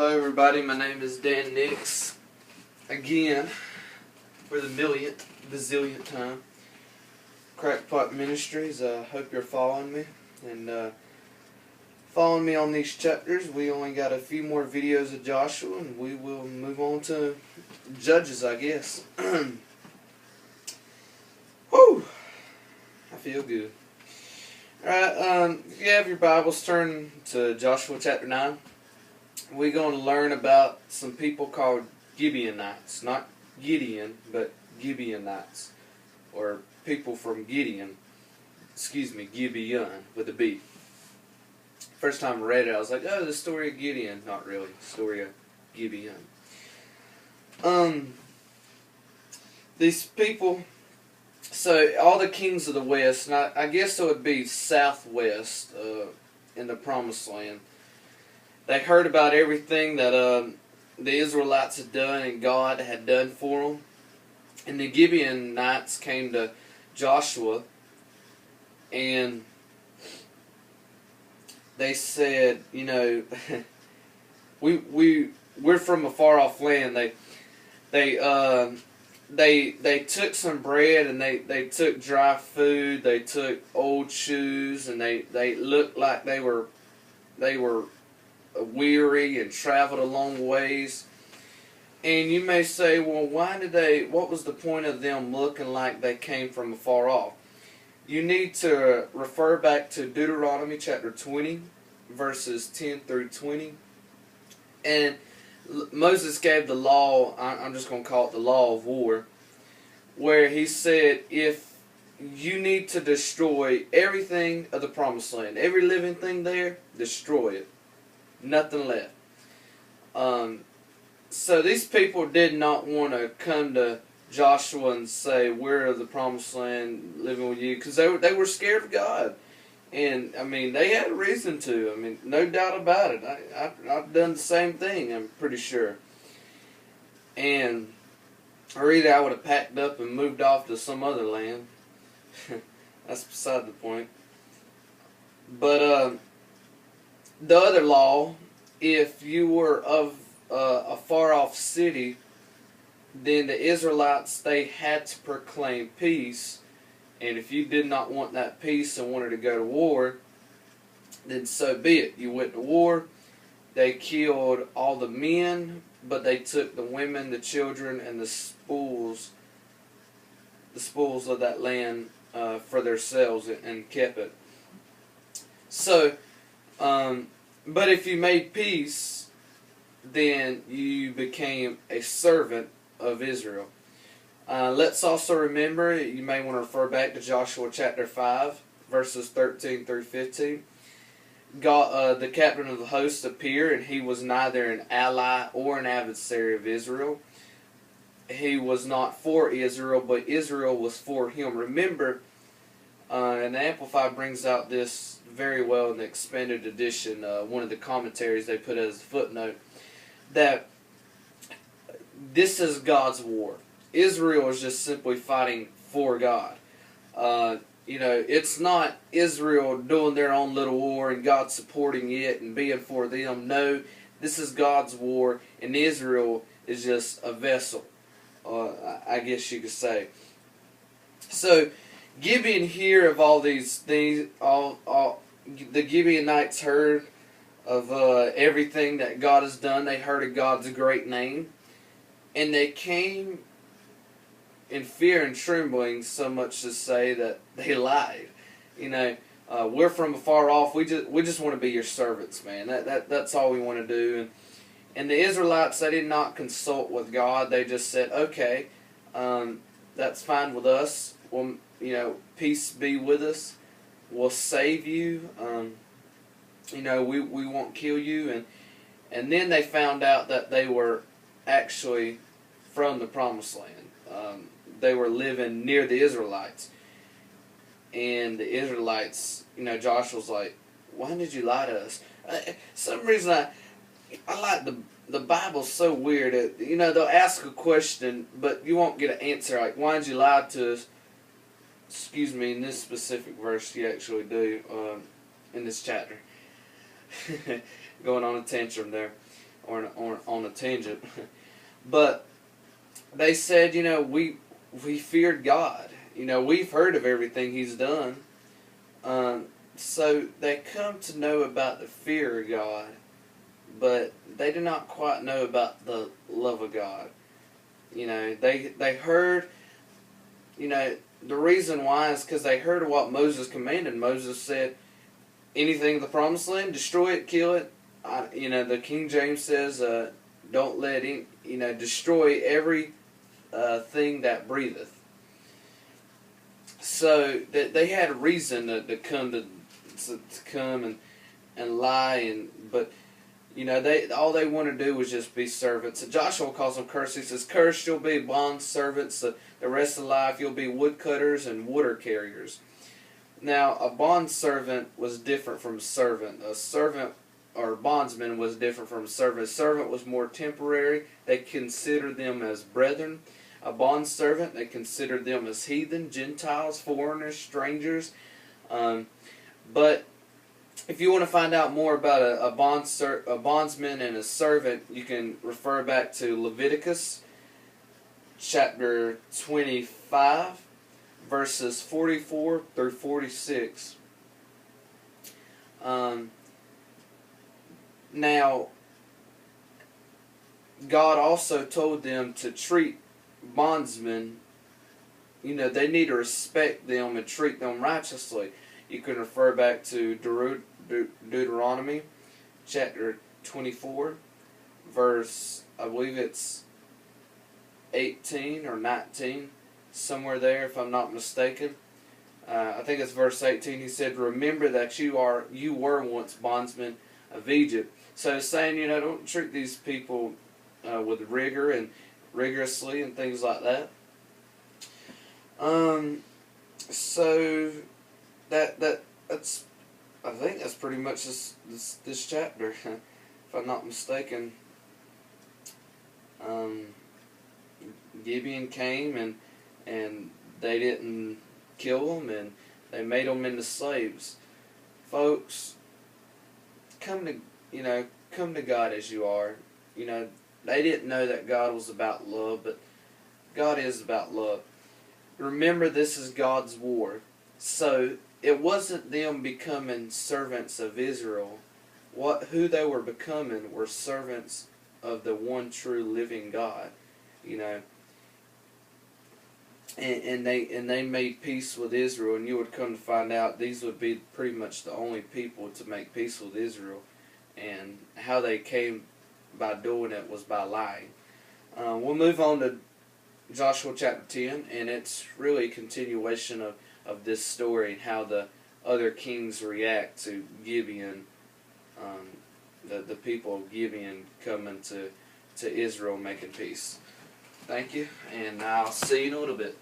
Hello everybody, my name is Dan Nix. Again, for the millionth, bazillionth time. Crackpot Ministries, I hope you're following me. And following me on these chapters. We only got a few more videos of Joshua and we will move on to Judges, I guess. Whew! I feel good. Alright, if you have your Bibles, turn to Joshua chapter 9. We're going to learn about some people called Gibeonites. Not Gideon, but Gibeonites. Or people from Gideon. Excuse me, Gibeon, with a B. First time I read it, I was like, oh, the story of Gideon. Not really. The story of Gibeon. These people... So, all the kings of the west, and I guess it would be southwest in the Promised Land. They heard about everything that the Israelites had done and God had done for them. And the Gibeonites came to Joshua and they said, you know, we're from a far off land. They took some bread and they took dry food. They took old shoes and they looked like they were weary and traveled a long ways. And you may say, well, what was the point of them looking like they came from afar off? You need to refer back to Deuteronomy chapter 20, verses 10 through 20. And Moses gave the law, I'm just going to call it the law of war, where he said, if you need to destroy everything of the Promised Land, every living thing there, destroy it. Nothing left. So these people did not want to come to Joshua and say, we're of the Promised Land living with you, because they were scared of God. And, I mean, they had a reason to. I mean, no doubt about it. I've done the same thing, I'm pretty sure. And, or either I would have packed up and moved off to some other land. That's beside the point. But, the other law, if you were of a far-off city, then the Israelites, they had to proclaim peace. And if you did not want that peace and wanted to go to war, then so be it. You went to war. They killed all the men, but they took the women, the children, and the spoils of that land for themselves and kept it. So, but if you made peace, then you became a servant of Israel. Let's also remember, you may want to refer back to Joshua chapter 5, verses 13 through 15. God, the captain of the host appeared, and he was neither an ally or an adversary of Israel. He was not for Israel, but Israel was for him. Remember, and the Amplified brings out this very well in the expanded edition, one of the commentaries they put as a footnote, that this is God's war. Israel is just simply fighting for God. You know, it's not Israel doing their own little war and God supporting it and being for them. No, this is God's war, and Israel is just a vessel, I guess you could say. So, Gibeon hear of all these things, the Gibeonites heard of everything that God has done. They heard of God's great name, and they came in fear and trembling, so much to say that they lied. You know, we're from afar off. We just want to be your servants, man. That's all we want to do. And the Israelites, they did not consult with God. They just said, okay, that's fine with us. Well, you know, peace be with us. We'll save you. You know, we won't kill you. And then they found out that they were actually from the Promised Land. They were living near the Israelites. And the Israelites, you know, Joshua's like, why did you lie to us? Some reason I like the Bible's so weird. You know, they'll ask a question, but you won't get an answer. Like, why did you lie to us? Excuse me, in this specific verse you actually do, in this chapter. Going on a tantrum there. or on a tangent. But they said, we feared God. We've heard of everything He's done. So they come to know about the fear of God, but they do not quite know about the love of God. They heard, the reason why is because they heard what Moses commanded. Moses said, anything in the promised land, destroy it, kill it. The King James says, don't let destroy every thing that breatheth. So that they had a reason to come and lie, but all they want to do was just be servants. And Joshua calls them cursed. He says, "Cursed you'll be bond servants. The rest of life you'll be woodcutters and water carriers." Now, a bond servant was different from a servant. A servant or bondsman was different from a servant. A servant was more temporary. They considered them as brethren. A bondservant, they considered them as heathen, Gentiles, foreigners, strangers. But if you want to find out more about a bondsman and a servant, you can refer back to Leviticus chapter 25, verses 44 through 46. Now, God also told them to treat bondsmen, they need to respect them and treat them righteously. You can refer back to Deuteronomy chapter 24, verse, I believe it's 18 or 19, somewhere there if I'm not mistaken. I think it's verse 18. He said, "Remember that you were once bondsmen of Egypt." So it's saying, don't treat these people with rigor and rigorously and things like that. So that's I think that's pretty much this chapter, if I'm not mistaken. Gibeon came and they didn't kill them, and they made them into slaves. Folks, come to God as you are. They didn't know that God was about love, but God is about love. Remember, this is God's war. So it wasn't them becoming servants of Israel. Who they were becoming were servants of the one true living God. And they made peace with Israel, and you would come to find out these would be pretty much the only people to make peace with Israel. And how they came by doing it was by lying. We'll move on to Joshua chapter 10, and it's really a continuation of this story and how the other kings react to Gibeon, the people of Gibeon coming to Israel making peace. Thank you, and I'll see you in a little bit.